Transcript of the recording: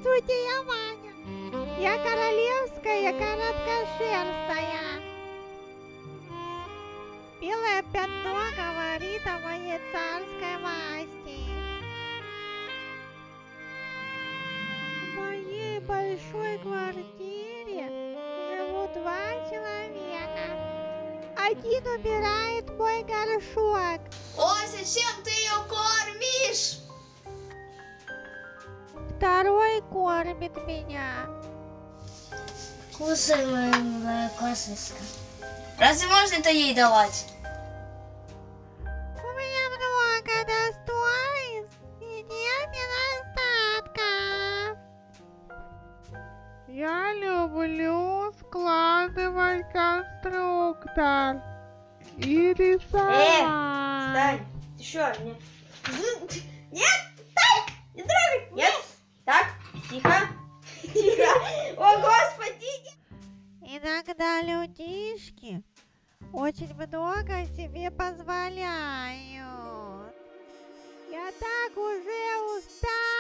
Здравствуйте, я Ваня. Я королевская, короткошерстная. Белое пятно говорит о моей царской власти. В моей большой квартире живут 2 человека. Один убирает мой горшок. Ой, зачем ты ее кормишь? Второй кормит меня. Кусай моя косочка. Разве можно это ей давать? У меня много достоинств и нет недостатков. Я люблю складывать конструктор и рисовать. Стань! Еще нет. Нет! Стой! Не трогай! Нет! Так, тихо! Тихо! О, Господи! Иногда людишки очень много себе позволяют. Я так уже устала.